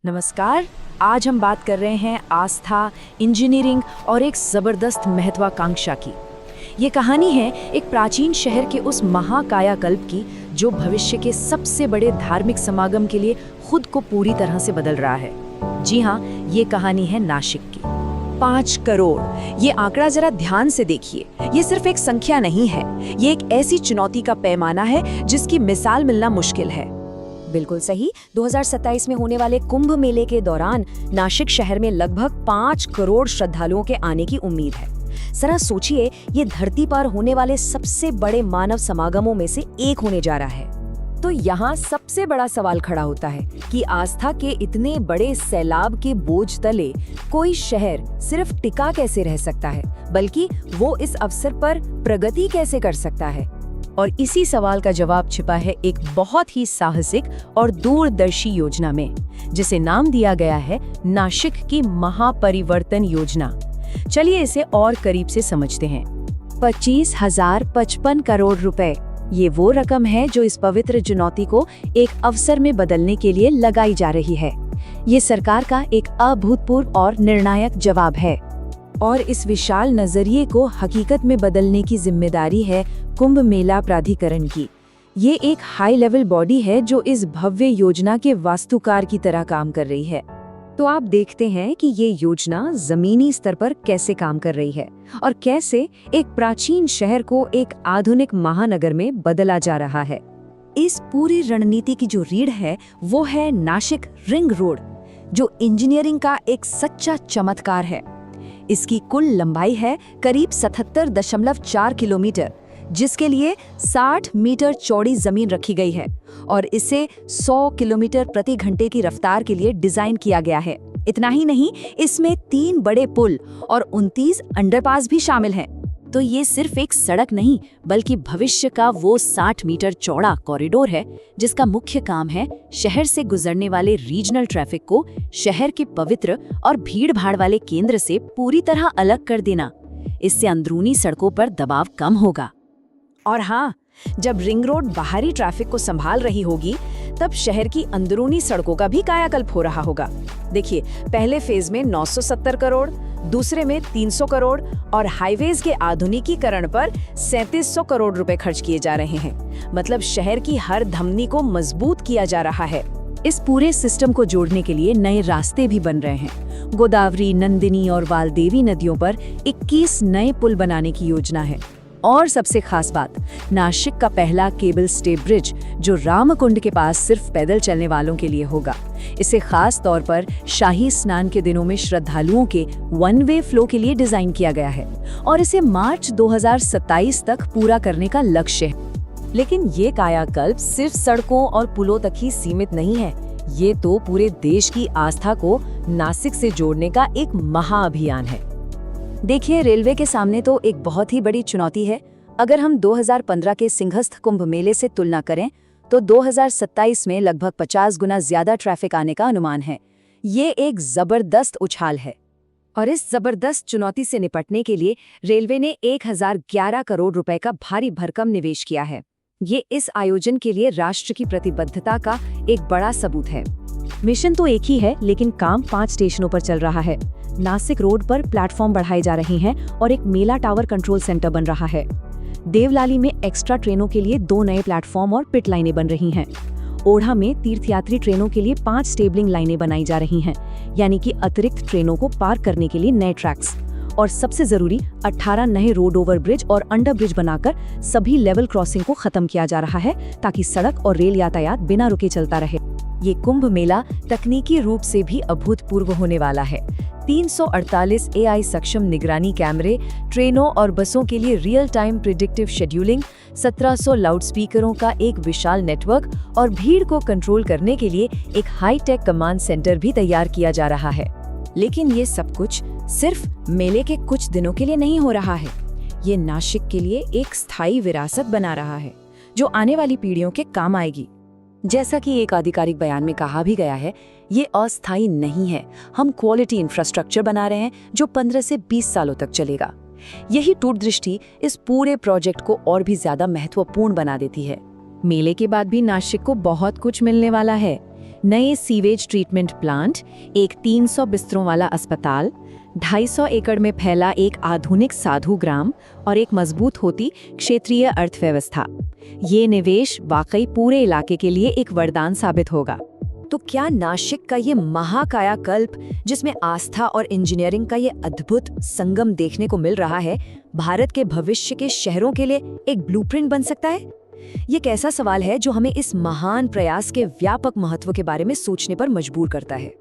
नमस्कार। आज हम बात कर रहे हैं आस्था, इंजीनियरिंग और एक ज़बरदस्त महत्वाकांक्षा की। ये कहानी है एक प्राचीन शहर के उस महाकायाकल्प की जो भविष्य के सबसे बड़े धार्मिक समागम के लिए खुद को पूरी तरह से बदल रहा है। जी हाँ, ये कहानी है नासिक की। 5 करोड़, ये आंकड़ा जरा ध्यान से देखिए। ये सिर्फ एक संख्या नहीं है, ये एक ऐसी चुनौती का पैमाना है जिसकी मिसाल मिलना मुश्किल है। बिल्कुल सही। 2027 में होने वाले कुंभ मेले के दौरान नासिक शहर में लगभग 5 करोड़ श्रद्धालुओं के आने की उम्मीद है। जरा सोचिए, ये धरती पर होने वाले सबसे बड़े मानव समागमों में से एक होने जा रहा है। तो यहाँ सबसे बड़ा सवाल खड़ा होता है कि आस्था के इतने बड़े सैलाब के बोझ तले कोई शहर सिर्फ टिका कैसे रह सकता है, बल्कि वो इस अवसर पर प्रगति कैसे कर सकता है। और इसी सवाल का जवाब छिपा है एक बहुत ही साहसिक और दूरदर्शी योजना में, जिसे नाम दिया गया है नासिक की महापरिवर्तन योजना। चलिए इसे और करीब से समझते हैं। 25,055 करोड़ रुपए, ये वो रकम है जो इस पवित्र चुनौती को एक अवसर में बदलने के लिए लगाई जा रही है। ये सरकार का एक अभूतपूर्व और निर्णायक जवाब है। और इस विशाल नजरिए को हकीकत में बदलने की जिम्मेदारी है कुंभ मेला प्राधिकरण की। ये एक हाई लेवल बॉडी है जो इस भव्य योजना के वास्तुकार की तरह काम कर रही है। तो आप देखते हैं कि ये योजना जमीनी स्तर पर कैसे काम कर रही है और कैसे एक प्राचीन शहर को एक आधुनिक महानगर में बदला जा रहा है। इस पूरी रणनीति की जो रीढ़ है वो है नासिक रिंग रोड, जो इंजीनियरिंग का एक सच्चा चमत्कार है। इसकी कुल लंबाई है करीब 77.4 किलोमीटर, जिसके लिए 60 मीटर चौड़ी जमीन रखी गई है और इसे 100 किलोमीटर प्रति घंटे की रफ्तार के लिए डिजाइन किया गया है। इतना ही नहीं, इसमें 3 बड़े पुल और 29 अंडरपास भी शामिल हैं। तो ये सिर्फ एक सड़क नहीं, बल्कि भविष्य का वो 60 मीटर चौड़ा कॉरिडोर है जिसका मुख्य काम है शहर से गुजरने वाले रीजनल ट्रैफिक को शहर के पवित्र और भीड़-भाड़ वाले केंद्र से पूरी तरह अलग कर देना। इससे अंदरूनी सड़कों पर दबाव कम होगा। और हाँ, जब रिंग रोड बाहरी ट्रैफिक को संभाल रही होगी, तब शहर की अंदरूनी सड़कों का भी कायाकल्प हो रहा होगा। देखिए, पहले फेज में 970 करोड़, दूसरे में 300 करोड़ और हाईवेज के आधुनिकीकरण पर 3700 करोड़ रुपए खर्च किए जा रहे हैं। मतलब शहर की हर धमनी को मजबूत किया जा रहा है। इस पूरे सिस्टम को जोड़ने के लिए नए रास्ते भी बन रहे हैं। गोदावरी, नंदिनी और वालदेवी नदियों पर 21 नए पुल बनाने की योजना है। और सबसे खास बात, नासिक का पहला केबल स्टे ब्रिज जो रामकुंड के पास सिर्फ पैदल चलने वालों के लिए होगा। इसे खास तौर पर शाही स्नान के दिनों में श्रद्धालुओं के वन वे फ्लो के लिए डिजाइन किया गया है और इसे मार्च 2027 तक पूरा करने का लक्ष्य है। लेकिन ये कायाकल्प सिर्फ सड़कों और पुलों तक ही सीमित नहीं है। ये तो पूरे देश की आस्था को नासिक से जोड़ने का एक महाअभियान है। देखिए, रेलवे के सामने तो एक बहुत ही बड़ी चुनौती है। अगर हम 2015 के सिंहस्थ कुंभ मेले से तुलना करें तो 2027 में लगभग 50 गुना ज्यादा ट्रैफिक आने का अनुमान है। ये एक जबरदस्त उछाल है और इस जबरदस्त चुनौती से निपटने के लिए रेलवे ने 1011 करोड़ रुपए का भारी भरकम निवेश किया है। ये इस आयोजन के लिए राष्ट्र की प्रतिबद्धता का एक बड़ा सबूत है। मिशन तो एक ही है, लेकिन काम 5 स्टेशनों पर चल रहा है। नासिक रोड पर प्लेटफॉर्म बढ़ाए जा रहे हैं और एक मेला टावर कंट्रोल सेंटर बन रहा है। देवलाली में एक्स्ट्रा ट्रेनों के लिए 2 नए प्लेटफॉर्म और पिट लाइनें बन रही हैं। ओढ़ा में तीर्थयात्री ट्रेनों के लिए 5 स्टेबलिंग लाइनें बनाई जा रही हैं, यानी कि अतिरिक्त ट्रेनों को पार करने के लिए नए ट्रैक्स। और सबसे जरूरी, 18 नए रोड ओवर ब्रिज और अंडर ब्रिज बनाकर सभी लेवल क्रॉसिंग को खत्म किया जा रहा है ताकि सड़क और रेल यातायात बिना रुके चलता रहे। ये कुंभ मेला तकनीकी रूप से भी अभूतपूर्व होने वाला है। 348 AI सक्षम निगरानी कैमरे, ट्रेनों और बसों के लिए रियल टाइम प्रिडिक्टिव शेड्यूलिंग, 1700 लाउडस्पीकरों का एक विशाल नेटवर्क और भीड़ को कंट्रोल करने के लिए एक हाई-टेक कमांड सेंटर भी तैयार किया जा रहा है। लेकिन ये सब कुछ सिर्फ मेले के कुछ दिनों के लिए नहीं हो रहा है। ये नासिक के लिए एक स्थायी विरासत बना रहा है जो आने वाली पीढ़ियों के काम आएगी। जैसा कि एक आधिकारिक बयान में कहा भी गया है, ये अस्थायी नहीं है। हम क्वालिटी इंफ्रास्ट्रक्चर बना रहे हैं जो 15 से 20 सालों तक चलेगा। यही दूरदृष्टि इस पूरे प्रोजेक्ट को और भी ज्यादा महत्वपूर्ण बना देती है। मेले के बाद भी नासिक को बहुत कुछ मिलने वाला है। नए सीवेज ट्रीटमेंट प्लांट, एक 300 बिस्तरों वाला अस्पताल, 250 एकड़ में फैला एक आधुनिक साधु ग्राम और एक मजबूत होती क्षेत्रीय अर्थव्यवस्था। ये निवेश वाकई पूरे इलाके के लिए एक वरदान साबित होगा। तो क्या नासिक का ये महाकायाकल्प, जिसमें आस्था और इंजीनियरिंग का ये अद्भुत संगम देखने को मिल रहा है, भारत के भविष्य के शहरों के लिए एक ब्लूप्रिंट बन सकता है? ये कैसा सवाल है जो हमें इस महान प्रयास के व्यापक महत्व के बारे में सोचने पर मजबूर करता है।